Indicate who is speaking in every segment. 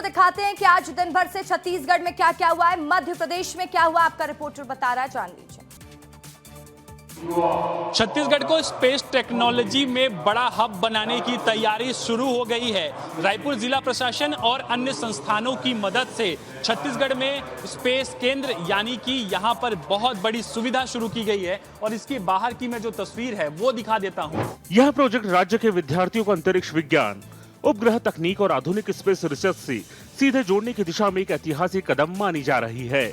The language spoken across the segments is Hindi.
Speaker 1: आपको दिखाते हैं कि आज दिन भर से छत्तीसगढ़ में क्या क्या हुआ है, मध्य प्रदेश में क्या हुआ, आपका रिपोर्टर बता रहा है, जान लीजिए।
Speaker 2: छत्तीसगढ़ को स्पेस टेक्नोलॉजी में बड़ा हब बनाने की तैयारी शुरू हो गई है। रायपुर जिला प्रशासन और अन्य संस्थानों की मदद से छत्तीसगढ़ में स्पेस केंद्र यानी कि यहां पर बहुत बड़ी सुविधा शुरू की गई है और इसके बाहर की मैं जो तस्वीर है वो दिखा देता हूं।
Speaker 3: यह प्रोजेक्ट राज्य के विद्यार्थियों को अंतरिक्ष विज्ञान, उपग्रह तकनीक और आधुनिक स्पेस रिसर्च से सीधे जोड़ने की दिशा में एक ऐतिहासिक कदम मानी जा रही है।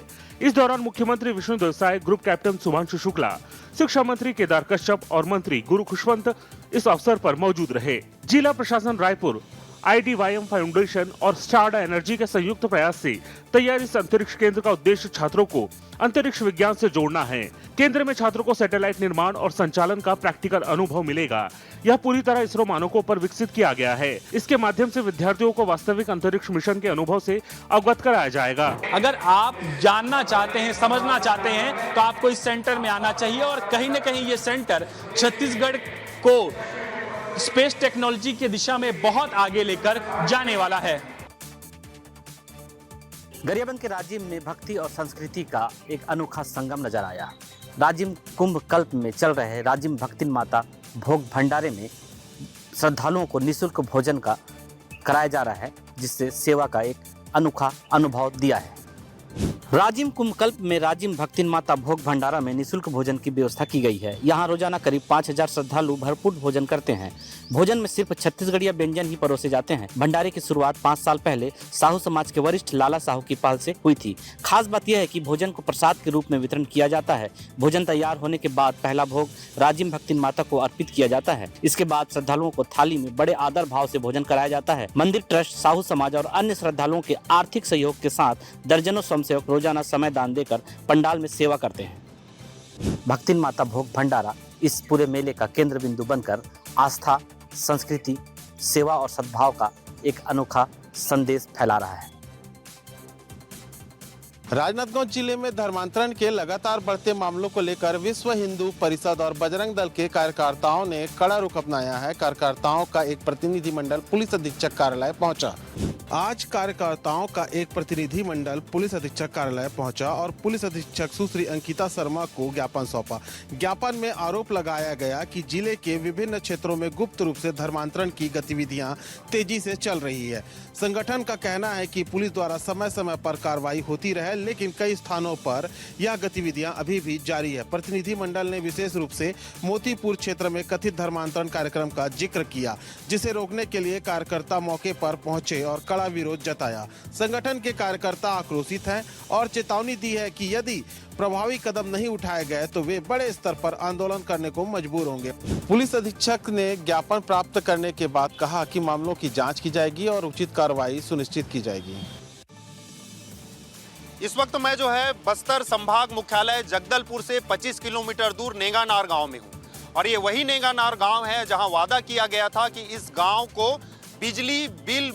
Speaker 3: इस दौरान मुख्यमंत्री विष्णुदेव साय, ग्रुप कैप्टन शुभांशु शुक्ला, शिक्षा मंत्री केदार कश्यप और मंत्री गुरु खुशवंत इस अवसर पर मौजूद रहे। जिला प्रशासन रायपुर, IDYM फाउंडेशन और स्टारडा एनर्जी के संयुक्त प्रयास से तैयार इस अंतरिक्ष केंद्र का उद्देश्य छात्रों को अंतरिक्ष विज्ञान से जोड़ना है। केंद्र में छात्रों को सैटेलाइट निर्माण और संचालन का प्रैक्टिकल अनुभव मिलेगा। यह पूरी तरह इसरो मानकों पर विकसित किया गया है। इसके माध्यम से विद्यार्थियों को वास्तविक अंतरिक्ष मिशन के अनुभव से अवगत कराया जाएगा।
Speaker 2: अगर आप जानना चाहते हैं, समझना चाहते हैं तो आपको इस सेंटर में आना चाहिए और कहीं न कहीं ये सेंटर छत्तीसगढ़ को स्पेस टेक्नोलॉजी की दिशा में बहुत आगे लेकर जाने वाला है।
Speaker 4: गरियाबंद के राजिम में भक्ति और संस्कृति का एक अनोखा संगम नजर आया। राजिम कुंभ कल्प में चल रहे राजिम भक्ति माता भोग भंडारे में श्रद्धालुओं को निःशुल्क भोजन का कराया जा रहा है, जिससे सेवा का एक अनोखा अनुभव दिया है। राजिम कुंभ कल्प में राजिम भक्ति माता भोग भंडारा में निःशुल्क भोजन की व्यवस्था की गई है। यहाँ रोजाना करीब 5000 श्रद्धालु भरपूर भोजन करते हैं। भोजन में सिर्फ छत्तीसगढ़िया व्यंजन ही परोसे जाते हैं। भंडारे की शुरुआत 5 साल पहले साहू समाज के वरिष्ठ लाला साहू की पहल से हुई थी। खास बात यह है कि भोजन को प्रसाद के रूप में वितरण किया जाता है। भोजन तैयार होने के बाद पहला भोग राजिम भक्ति माता को अर्पित किया जाता है। इसके बाद श्रद्धालुओं को थाली में बड़े आदर भाव से भोजन कराया जाता है। मंदिर ट्रस्ट, साहू समाज और अन्य श्रद्धालुओं के आर्थिक सहयोग के साथ दर्जनों स्वयंसेवक रोजाना समय दान देकर पंडाल में सेवा करते हैं। भक्ति माता भोग भंडारा इस पूरे मेले का केंद्र बिंदु बनकर आस्था, संस्कृति, सेवा और सद्भाव का एक अनोखा संदेश फैला रहा है।
Speaker 5: राजनांदगांव जिले में धर्मांतरण के लगातार बढ़ते मामलों को लेकर विश्व हिंदू परिषद और बजरंग दल के कार्यकर्ताओं ने कड़ा रुख अपनाया है। कार्यकर्ताओं का एक प्रतिनिधिमंडल पुलिस अधीक्षक कार्यालय पहुंचा। आज कार्यकर्ताओं का एक प्रतिनिधिमंडल पुलिस अधीक्षक कार्यालय पहुंचा और पुलिस अधीक्षक सुश्री अंकिता शर्मा को ज्ञापन सौंपा। ज्ञापन में आरोप लगाया गया कि जिले के विभिन्न क्षेत्रों में गुप्त रूप से धर्मांतरण की गतिविधियां तेजी से चल रही है। संगठन का कहना है कि पुलिस द्वारा समय समय पर कार्रवाई होती रहे, लेकिन कई स्थानों पर यह गतिविधियां अभी भी जारी है। प्रतिनिधिमंडल ने विशेष रूप से मोतीपुर क्षेत्र में कथित धर्मांतरण कार्यक्रम का जिक्र किया, जिसे रोकने के लिए कार्यकर्ता मौके पर पहुंचे और कड़ा विरोध जताया। संगठन के कार्यकर्ता आक्रोशित हैं और चेतावनी दी है कि यदि प्रभावी कदम नहीं उठाए गए तो वे बड़े स्तर पर आंदोलन करने को मजबूर होंगे। पुलिस अधीक्षक ने ज्ञापन प्राप्त करने के बाद कहा कि मामलों की जांच की जाएगी और उचित कार्रवाई सुनिश्चित की जाएगी।
Speaker 6: इस वक्त मैं जो है बस्तर संभाग मुख्यालय जगदलपुर से 25 किलोमीटर दूर नेगानार गांव में हूं और ये वही नेगानार गांव है जहां वादा किया गया था कि इस गांव को बिजली बिल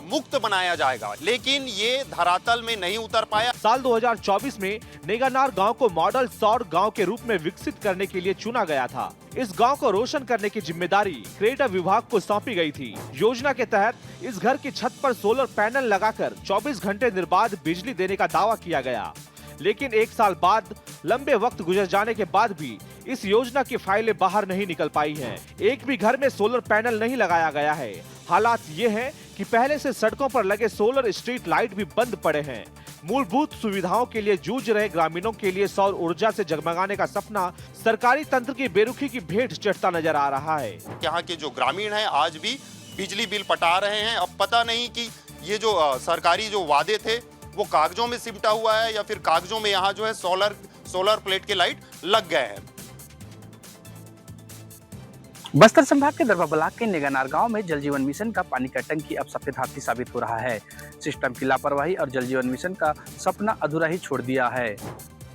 Speaker 6: मुक्त बनाया जाएगा, लेकिन ये धरातल में नहीं उतर पाया।
Speaker 7: साल 2024 में नेगानार गांव को मॉडल सौर गांव के रूप में विकसित करने के लिए चुना गया था। इस गांव को रोशन करने की जिम्मेदारी क्रेडा विभाग को सौंपी गई थी। योजना के तहत इस घर की छत पर सोलर पैनल लगाकर 24 घंटे निर्बाध बिजली देने का दावा किया गया, लेकिन 1 साल बाद लंबे वक्त गुजर जाने के बाद भी इस योजना की फाइलें बाहर नहीं निकल पाई हैं। एक भी घर में सोलर पैनल नहीं लगाया गया है। हालात ये हैं कि पहले से सड़कों पर लगे सोलर स्ट्रीट लाइट भी बंद पड़े हैं। मूलभूत सुविधाओं के लिए जूझ रहे ग्रामीणों के लिए सौर ऊर्जा से जगमगाने का सपना सरकारी तंत्र की बेरुखी की भेंट चढ़ता नजर आ रहा है।
Speaker 6: यहाँ के जो ग्रामीण हैं आज भी बिजली बिल पटा रहे हैं। अब पता नहीं कि ये जो सरकारी जो वादे थे वो कागजों में सिमटा हुआ है या फिर कागजों में यहाँ जो है सोलर प्लेट के लाइट लग गए हैं।
Speaker 8: बस्तर संभाग के दरभा ब्लॉक के नेगानार गांव में जल जीवन मिशन का पानी का टंकी अब सफेद हाथी साबित हो रहा है। सिस्टम की लापरवाही और जल जीवन मिशन का सपना अधूरा ही छोड़ दिया है।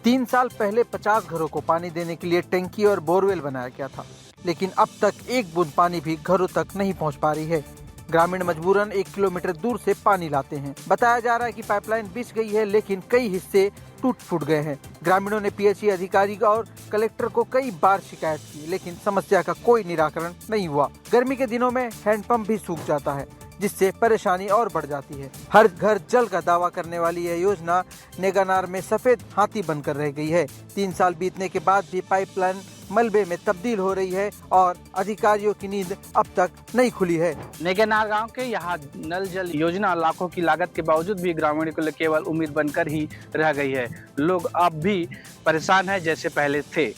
Speaker 9: 3 साल पहले 50 घरों को पानी देने के लिए टंकी और बोरवेल बनाया गया था, लेकिन अब तक एक बूंद पानी भी घरों तक नहीं पहुंच पा रही है। ग्रामीण मजबूरन 1 किलोमीटर दूर से पानी लाते हैं। बताया जा रहा है कि पाइपलाइन बिछ गई है, लेकिन कई हिस्से टूट फूट गए हैं। ग्रामीणों ने पीएचई अधिकारी और कलेक्टर को कई बार शिकायत की, लेकिन समस्या का कोई निराकरण नहीं हुआ। गर्मी के दिनों में हैंडपंप भी सूख जाता है। जिससे परेशानी और बढ़ जाती है। हर घर जल का दावा करने वाली यह योजना नेगानार में सफेद हाथी बनकर रह गई है। 3 साल बीतने के बाद भी पाइपलाइन मलबे में तब्दील हो रही है और अधिकारियों की नींद अब तक नहीं खुली है।
Speaker 8: नेगानार गांव के यहाँ नल जल योजना लाखों की लागत के बावजूद भी ग्रामीणों के लिए केवल उम्मीद बनकर ही रह गई है। लोग अब भी परेशान हैं जैसे पहले थे।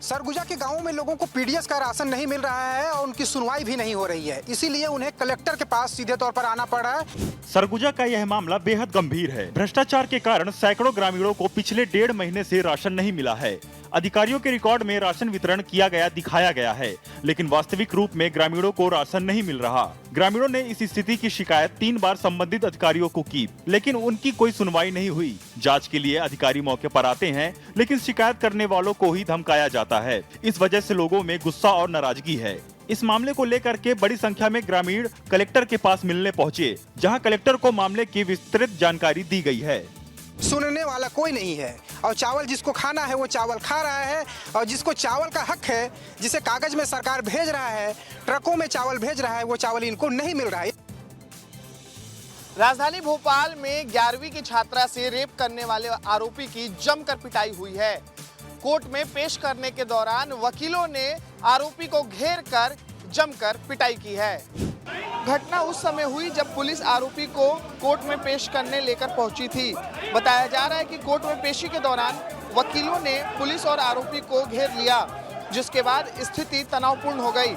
Speaker 10: सरगुजा के गांवों में लोगों को पीडीएस का राशन नहीं मिल रहा है और उनकी सुनवाई भी नहीं हो रही है, इसीलिए उन्हें कलेक्टर के पास सीधे तौर पर आना पड़ रहा है।
Speaker 11: सरगुजा का यह मामला बेहद गंभीर है। भ्रष्टाचार के कारण सैकड़ों ग्रामीणों को पिछले 1.5 महीने से राशन नहीं मिला है। अधिकारियों के रिकॉर्ड में राशन वितरण किया गया दिखाया गया है, लेकिन वास्तविक रूप में ग्रामीणों को राशन नहीं मिल रहा। ग्रामीणों ने इस स्थिति की शिकायत 3 बार संबंधित अधिकारियों को की, लेकिन उनकी कोई सुनवाई नहीं हुई। जांच के लिए अधिकारी मौके पर आते हैं, लेकिन शिकायत करने वालों को ही धमकाया जाता है। इस वजह से लोगों में गुस्सा और नाराजगी है। इस मामले को लेकर के बड़ी संख्या में ग्रामीण कलेक्टर के पास मिलने पहुंचे, जहां कलेक्टर को मामले की विस्तृत जानकारी दी गई है।
Speaker 10: सुनने वाला कोई नहीं है और चावल जिसको खाना है वो चावल खा रहा है, और जिसको चावल का हक है, जिसे कागज में सरकार भेज रहा है, ट्रकों में चावल भेज रहा है, वो चावल इनको नहीं मिल रहा है।
Speaker 12: राजधानी भोपाल में 11वीं की छात्रा से रेप करने वाले आरोपी की जमकर पिटाई हुई है। कोर्ट में पेश करने के दौरान वकीलों ने आरोपी को घेर कर जमकर पिटाई की है। घटना उस समय हुई जब पुलिस आरोपी को कोर्ट में पेश करने लेकर पहुंची थी। बताया जा रहा है कि कोर्ट में पेशी के दौरान वकीलों ने पुलिस और आरोपी को घेर लिया, जिसके बाद स्थिति तनावपूर्ण हो गई।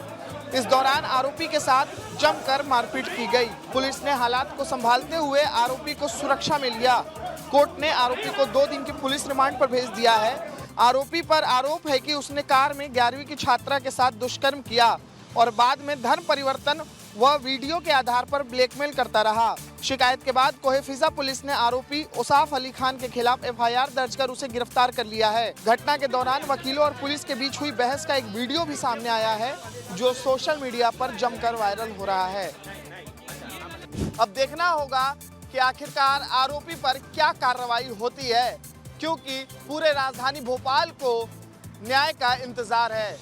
Speaker 12: इस दौरान आरोपी के साथ जमकर मारपीट की गई। पुलिस ने हालात को संभालते हुए आरोपी को सुरक्षा में लिया। कोर्ट ने आरोपी को 2 दिन की पुलिस रिमांड पर भेज दिया है। आरोपी पर आरोप है कि उसने कार में 11वीं की छात्रा के साथ दुष्कर्म किया और बाद में धर्म परिवर्तन व वीडियो के आधार पर ब्लैकमेल करता रहा। शिकायत के बाद कोहेफिजा पुलिस ने आरोपी उसाफ अली खान के खिलाफ एफआईआर दर्ज कर उसे गिरफ्तार कर लिया है। घटना के दौरान वकीलों और पुलिस के बीच हुई बहस का एक वीडियो भी सामने आया है, जो सोशल मीडिया पर जमकर वायरल हो रहा है। अब देखना होगा कि आखिरकार आरोपी पर क्या कार्रवाई होती है, क्योंकि पूरे राजधानी भोपाल को न्याय का इंतजार है।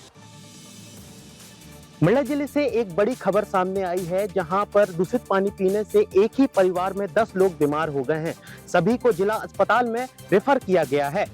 Speaker 13: मंडला जिले से एक बड़ी खबर सामने आई है, जहां पर दूषित पानी पीने से एक ही परिवार में 10 लोग बीमार हो गए हैं। सभी को जिला अस्पताल में रेफर किया गया है।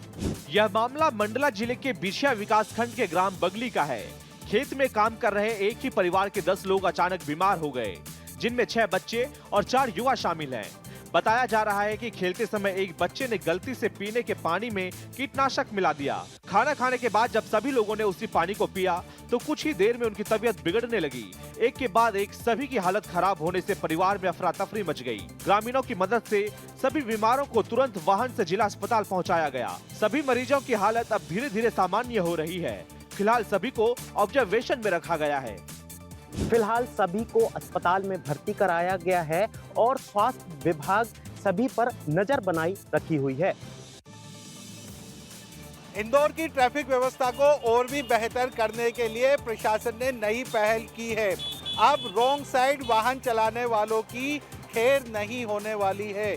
Speaker 7: यह मामला मंडला जिले के बिछिया विकास खंड के ग्राम बगली का है। खेत में काम कर रहे एक ही परिवार के 10 लोग अचानक बीमार हो गए, जिनमें 6 बच्चे और 4 युवा शामिल हैं। बताया जा रहा है कि खेलते समय एक बच्चे ने गलती से पीने के पानी में कीटनाशक मिला दिया। खाना खाने के बाद जब सभी लोगों ने उसी पानी को पिया तो कुछ ही देर में उनकी तबीयत बिगड़ने लगी। एक के बाद एक सभी की हालत खराब होने से परिवार में अफरा तफरी मच गई। ग्रामीणों की मदद से सभी बीमारों को तुरंत वाहन से जिला अस्पताल पहुंचाया गया। सभी मरीजों की हालत अब धीरे धीरे सामान्य हो रही है। फिलहाल सभी को ऑब्जर्वेशन में रखा गया है।
Speaker 13: फिलहाल सभी को अस्पताल में भर्ती कराया गया है और स्वास्थ्य विभाग सभी पर नजर बनाई रखी हुई है।
Speaker 14: इंदौर की ट्रैफिक व्यवस्था को और भी बेहतर करने के लिए प्रशासन ने नई पहल की है। अब रॉन्ग साइड वाहन चलाने वालों की खैर नहीं होने वाली है।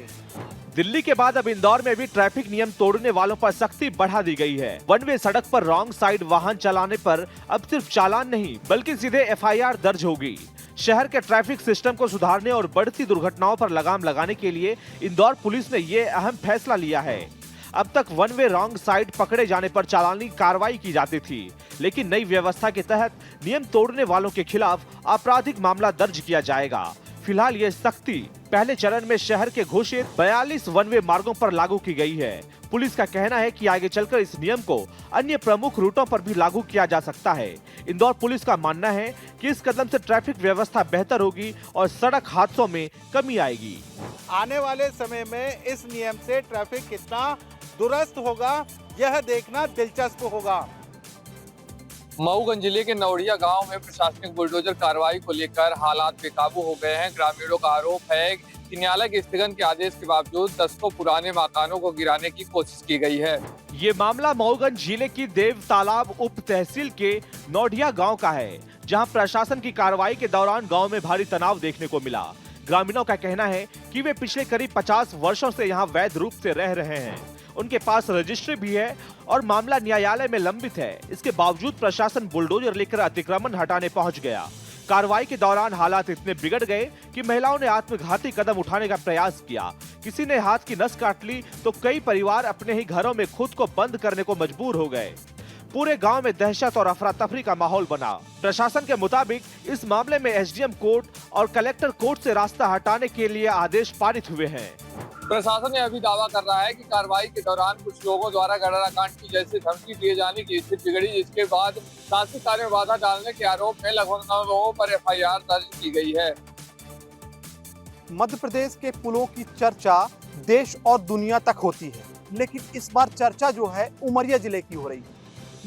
Speaker 7: दिल्ली के बाद अब इंदौर में भी ट्रैफिक नियम तोड़ने वालों पर सख्ती बढ़ा दी गई है। वन वे सड़क पर रॉन्ग साइड वाहन चलाने पर अब सिर्फ चालान नहीं बल्कि सीधे एफआईआर दर्ज होगी। शहर के ट्रैफिक सिस्टम को सुधारने और बढ़ती दुर्घटनाओं पर लगाम लगाने के लिए इंदौर पुलिस ने ये अहम फैसला लिया है। अब तक वन वे रॉन्ग साइड पकड़े जाने पर चालानी कार्रवाई की जाती थी, लेकिन नई व्यवस्था के तहत नियम तोड़ने वालों के खिलाफ आपराधिक मामला दर्ज किया जाएगा। फिलहाल ये सख्ती पहले चरण में शहर के घोषित 42 वन वे मार्गों पर लागू की गई है। पुलिस का कहना है कि आगे चलकर इस नियम को अन्य प्रमुख रूटों पर भी लागू किया जा सकता है। इंदौर पुलिस का मानना है कि इस कदम से ट्रैफिक व्यवस्था बेहतर होगी और सड़क हादसों में कमी आएगी।
Speaker 14: आने वाले समय में इस नियम से ट्रैफिक कितना दुरुस्त होगा, यह देखना दिलचस्प होगा।
Speaker 15: मऊगंज जिले के नौड़िया गांव में प्रशासनिक बुलडोजर कार्रवाई को लेकर हालात बेकाबू हो गए हैं। ग्रामीणों का आरोप है कि न्यायालय के स्थगन के आदेश के बावजूद दस्तों पुराने मकानों को गिराने की कोशिश की गई है।
Speaker 7: ये मामला मऊगंज जिले की देव तालाब उप तहसील के नौड़िया गांव का है, जहां प्रशासन की कार्रवाई के दौरान गांव में भारी तनाव देखने को मिला। ग्रामीणों का कहना है कि वे पिछले करीब 50 वर्षों से यहाँ वैध रूप से रह रहे हैं। उनके पास रजिस्ट्री भी है और मामला न्यायालय में लंबित है। इसके बावजूद प्रशासन बुलडोजर लेकर अतिक्रमण हटाने पहुंच गया। कार्रवाई के दौरान हालात इतने बिगड़ गए कि महिलाओं ने आत्मघाती कदम उठाने का प्रयास किया। किसी ने हाथ की नस काट ली तो कई परिवार अपने ही घरों में खुद को बंद करने को मजबूर हो गए। पूरे गांव में दहशत और अफरा तफरी का माहौल बना। प्रशासन के मुताबिक इस मामले में एसडीएम कोर्ट और कलेक्टर कोर्ट से रास्ता हटाने के लिए आदेश पारित हुए हैं।
Speaker 15: प्रशासन ने अभी दावा कर रहा है कि कार्रवाई के दौरान कुछ लोगों द्वारा गडरा कांड की जैसे धमकी दिए जाने की स्थिति बिगड़ी, जिसके बाद शासकीय कार्य में बाधा डालने के आरोप में लगभग 9 लोगों पर एफआईआर दर्ज की गई है।
Speaker 16: मध्य प्रदेश के पुलों की चर्चा देश और दुनिया तक होती है, लेकिन इस बार चर्चा जो है उमरिया जिले की हो रही है।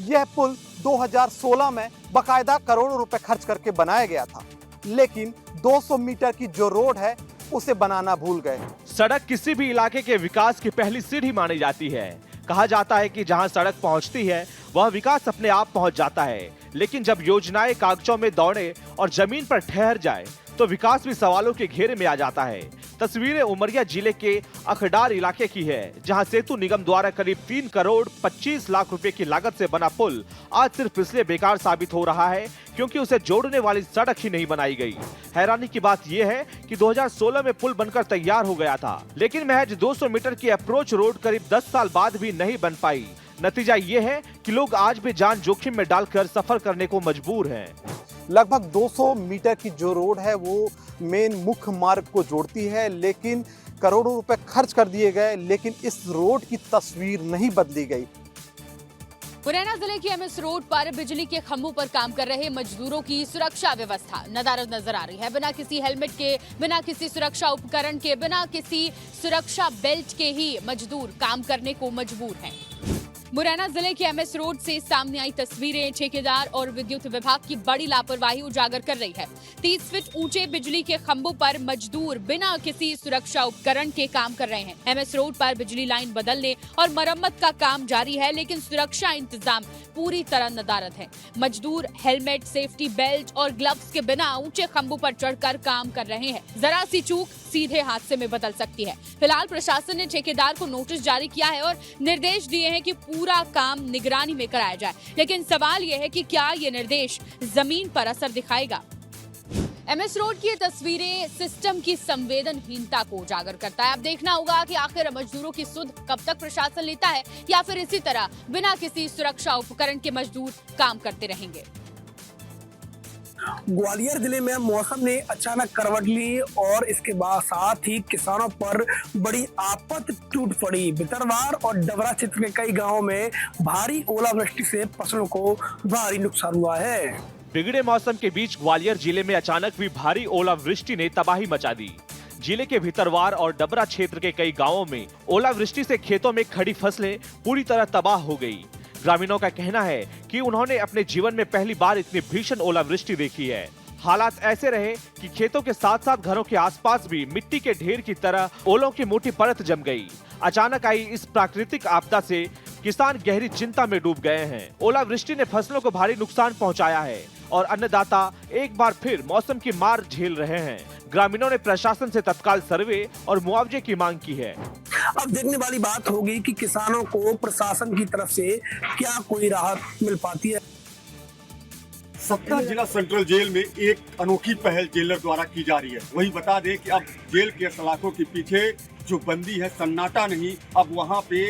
Speaker 16: यह पुल 2016 में बकायदा करोड़ों रुपए खर्च करके बनाया गया था, लेकिन 200 मीटर की जो रोड है उसे बनाना भूल गए।
Speaker 7: सड़क किसी भी इलाके के विकास की पहली सीढ़ी मानी जाती है। कहा जाता है कि जहां सड़क पहुंचती है वह विकास अपने आप पहुंच जाता है, लेकिन जब योजनाएं कागजों में दौड़े और जमीन पर ठहर जाए तो विकास भी सवालों के घेरे में आ जाता है। तस्वीरें उमरिया जिले के अखडार इलाके की है, जहां सेतु निगम द्वारा करीब 3 करोड़ 25 लाख रुपए की लागत से बना पुल आज सिर्फ इसलिए बेकार साबित हो रहा है क्योंकि उसे जोड़ने वाली सड़क ही नहीं बनाई गई। हैरानी की बात यह है कि 2016 में पुल बनकर तैयार हो गया था, लेकिन महज 200 मीटर की अप्रोच रोड करीब 10 साल बाद भी नहीं बन पाई। नतीजा ये है कि लोग आज भी जान जोखिम में डालकर सफर करने को मजबूर हैं।
Speaker 16: लगभग 200 मीटर की जो रोड है वो मेन मुख्य मार्ग को जोड़ती है, लेकिन करोड़ों रुपए खर्च कर दिए गए, लेकिन इस रोड की तस्वीर नहीं बदली गई।
Speaker 17: मुरैना जिले की एमएस रोड पर बिजली के खंभों पर काम कर रहे मजदूरों की सुरक्षा व्यवस्था नदारद नजर आ रही है। बिना किसी हेलमेट के, बिना किसी सुरक्षा उपकरण के, बिना किसी सुरक्षा बेल्ट के ही मजदूर काम करने को मजबूर हैं। मुरैना जिले के एमएस रोड से सामने आई तस्वीरें ठेकेदार और विद्युत विभाग की बड़ी लापरवाही उजागर कर रही है। 30 फीट ऊंचे बिजली के खंभों पर मजदूर बिना किसी सुरक्षा उपकरण के काम कर रहे हैं। एमएस रोड पर बिजली लाइन बदलने और मरम्मत का काम जारी है, लेकिन सुरक्षा इंतजाम पूरी तरह नदारद है। मजदूर हेलमेट, सेफ्टी बेल्ट और ग्लव्स के बिना ऊंचे खंभों पर चढ़कर काम कर रहे हैं। जरा सी चूक सीधे हादसे में बदल सकती है। फिलहाल प्रशासन ने ठेकेदार को नोटिस जारी किया है और निर्देश दिए हैं कि पूरा काम निगरानी में कराया जाए, लेकिन सवाल यह है कि क्या ये निर्देश जमीन पर असर दिखाएगा। एमएस रोड की ये तस्वीरें सिस्टम की संवेदनहीनता को उजागर करता है। अब देखना होगा कि आखिर मजदूरों की सुध कब तक प्रशासन लेता है, या फिर इसी तरह बिना किसी सुरक्षा उपकरण के मजदूर काम करते रहेंगे।
Speaker 18: ग्वालियर जिले में मौसम ने अचानक करवट ली और इसके बाद साथ ही किसानों पर बड़ी आफत टूट पड़ी। भितरवार और डबरा क्षेत्र के कई गांवों में भारी ओलावृष्टि से फसलों को भारी नुकसान हुआ है।
Speaker 7: बिगड़े मौसम के बीच ग्वालियर जिले में अचानक हुई भारी ओलावृष्टि ने तबाही मचा दी। जिले के भितरवार और डबरा क्षेत्र के कई गाँवों में ओलावृष्टि से खेतों में खड़ी फसलें पूरी तरह तबाह हो गयी। ग्रामीणों का कहना है कि उन्होंने अपने जीवन में पहली बार इतनी भीषण ओलावृष्टि देखी है। हालात ऐसे रहे कि खेतों के साथ साथ घरों के आसपास भी मिट्टी के ढेर की तरह ओलों की मोटी परत जम गई। अचानक आई इस प्राकृतिक आपदा से किसान गहरी चिंता में डूब गए हैं। ओलावृष्टि ने फसलों को भारी नुकसान पहुंचाया है और अन्नदाता एक बार फिर मौसम की मार झेल रहे हैं। ग्रामीणों ने प्रशासन से तत्काल सर्वे और मुआवजे की मांग की है।
Speaker 18: अब देखने वाली बात होगी कि किसानों को प्रशासन की तरफ से क्या कोई राहत मिल पाती है।
Speaker 19: सतना जिला सेंट्रल जेल में एक अनोखी पहल जेलर द्वारा की जा रही है। वही बता दें कि अब जेल के सलाखों के पीछे जो बंदी है सन्नाटा नहीं, अब वहाँ पे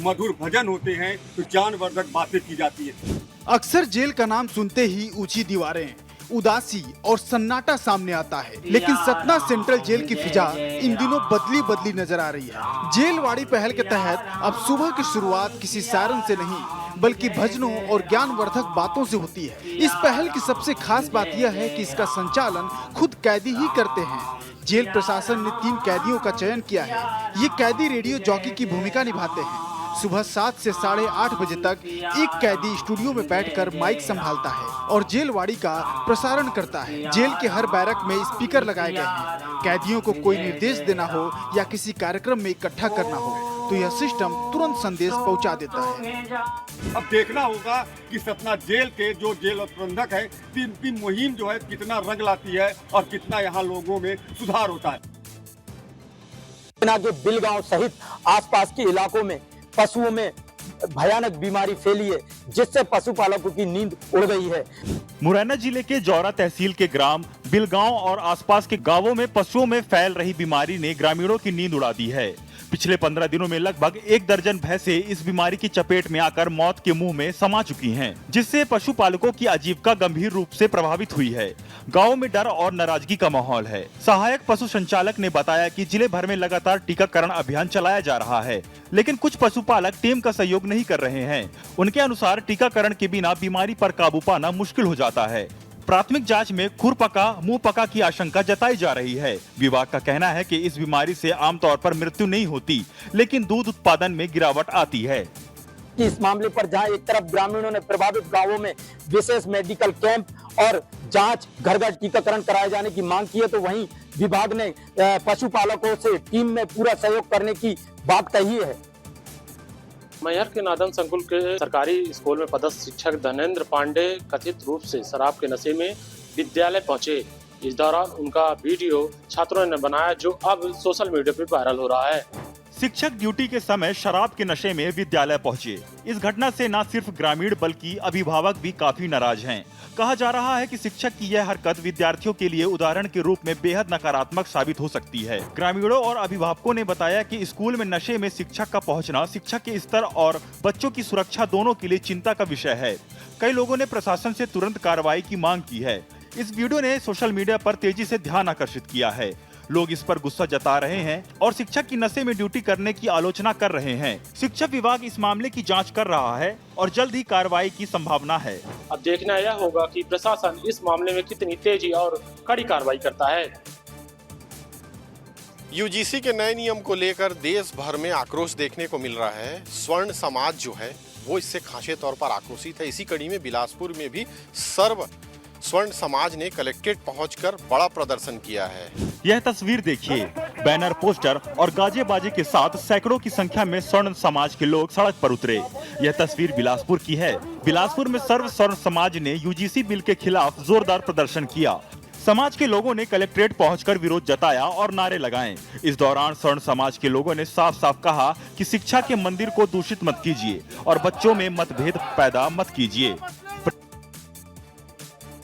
Speaker 19: मधुर भजन होते हैं, तो ज्ञानवर्धक बातें की जाती है।
Speaker 20: अक्सर जेल का नाम सुनते ही ऊंची दीवारें, उदासी और सन्नाटा सामने आता है, लेकिन सतना सेंट्रल जेल की फिजा इन दिनों बदली नजर आ रही है। जेलवाड़ी पहल के तहत अब सुबह की शुरुआत किसी सायरन से नहीं बल्कि भजनों और ज्ञानवर्धक बातों से होती है। इस पहल की सबसे खास बात यह है कि इसका संचालन खुद कैदी ही करते हैं। जेल प्रशासन ने 3 कैदियों का चयन किया है। ये कैदी रेडियो जॉकी की भूमिका निभाते हैं। सुबह 7 से 8:30 बजे तक एक कैदी स्टूडियो में बैठकर माइक संभालता है और जेलवाड़ी का प्रसारण करता है। जेल के हर बैरक में स्पीकर लगाए गए हैं। कैदियों को कोई निर्देश देना हो या किसी कार्यक्रम में इकट्ठा करना हो तो यह सिस्टम तुरंत संदेश पहुंचा देता है।
Speaker 19: अब देखना होगा कि सतना जेल के जो जेल प्रबंधक है, इनकी मुहिम जो है कितना रंग लाती है और कितना यहाँ लोगों में सुधार होता है।
Speaker 21: के बिलगांव सहित आसपास के इलाकों में पशुओं में भयानक बीमारी फैली है, जिससे पशुपालकों की नींद उड़ गई है।
Speaker 11: मुरैना जिले के जौरा तहसील के ग्राम बिलगांव और आसपास के गांवों में पशुओं में फैल रही बीमारी ने ग्रामीणों की नींद उड़ा दी है। पिछले 15 दिनों में लगभग 1 दर्जन भैंसें इस बीमारी की चपेट में आकर मौत के मुंह में समा चुकी हैं, जिससे पशुपालकों की आजीविका गंभीर रूप से प्रभावित हुई है। गांव में डर और नाराजगी का माहौल है। सहायक पशु संचालक ने बताया कि जिले भर में लगातार टीकाकरण अभियान चलाया जा रहा है, लेकिन कुछ पशुपालक टीम का सहयोग नहीं कर रहे हैं। उनके अनुसार टीकाकरण के बिना बीमारी पर काबू पाना मुश्किल हो जाता है। प्राथमिक जांच में खुरपका, मुंह पका की आशंका जताई जा रही है। विभाग का कहना है कि इस बीमारी से आमतौर पर मृत्यु नहीं होती, लेकिन दूध उत्पादन में गिरावट आती है।
Speaker 21: इस मामले पर जहां एक तरफ ग्रामीणों ने प्रभावित गांवों में विशेष मेडिकल कैंप और जांच, घर घर टीकाकरण कराए जाने की मांग की है, तो वहीं विभाग ने पशुपालकों से टीम में पूरा सहयोग करने की बात कही है।
Speaker 1: मैहर के नादन संकुल के सरकारी स्कूल में पदस्थ शिक्षक धनेंद्र पांडे कथित रूप से शराब के नशे में विद्यालय पहुंचे। इस दौरान उनका वीडियो छात्रों ने बनाया, जो अब सोशल मीडिया पर वायरल हो रहा है।
Speaker 11: शिक्षक ड्यूटी के समय शराब के नशे में विद्यालय पहुंचे। इस घटना से न सिर्फ ग्रामीण बल्कि अभिभावक भी काफी नाराज हैं। कहा जा रहा है कि शिक्षक की यह हरकत विद्यार्थियों के लिए उदाहरण के रूप में बेहद नकारात्मक साबित हो सकती है। ग्रामीणों और अभिभावकों ने बताया कि स्कूल में नशे में शिक्षक का पहुंचना शिक्षक के स्तर और बच्चों की सुरक्षा दोनों के लिए चिंता का विषय है। कई लोगों ने प्रशासन से तुरंत कार्रवाई की मांग की है। इस वीडियो ने सोशल मीडिया पर तेजी से ध्यान आकर्षित किया है। लोग इस पर गुस्सा जता रहे हैं और शिक्षक की नशे में ड्यूटी करने की आलोचना कर रहे हैं। शिक्षक विभाग इस मामले की जांच कर रहा है और जल्द ही कार्रवाई की संभावना है।
Speaker 1: अब देखना यह होगा कि प्रशासन इस मामले में कितनी तेजी और कड़ी कार्रवाई करता है।
Speaker 5: यूजीसी के नए नियम को लेकर देश भर में आक्रोश देखने को मिल रहा है। स्वर्ण समाज जो है वो इससे खासे तौर पर आक्रोशित है। इसी कड़ी में बिलासपुर में भी सर्व स्वर्ण समाज ने कलेक्ट्रेट पहुंचकर बड़ा प्रदर्शन किया है।
Speaker 11: यह तस्वीर देखिए, बैनर, पोस्टर और गाजे बाजे के साथ सैकड़ों की संख्या में स्वर्ण समाज के लोग सड़क पर उतरे। यह तस्वीर बिलासपुर की है। बिलासपुर में सर्व स्वर्ण समाज ने यूजीसी बिल के खिलाफ जोरदार प्रदर्शन किया। समाज के लोगों ने कलेक्ट्रेट पहुंचकर विरोध जताया और नारे लगाए। इस दौरान स्वर्ण समाज के लोगों ने साफ साफ कहा कि शिक्षा के मंदिर को दूषित मत कीजिए और बच्चों में मतभेद पैदा मत कीजिए।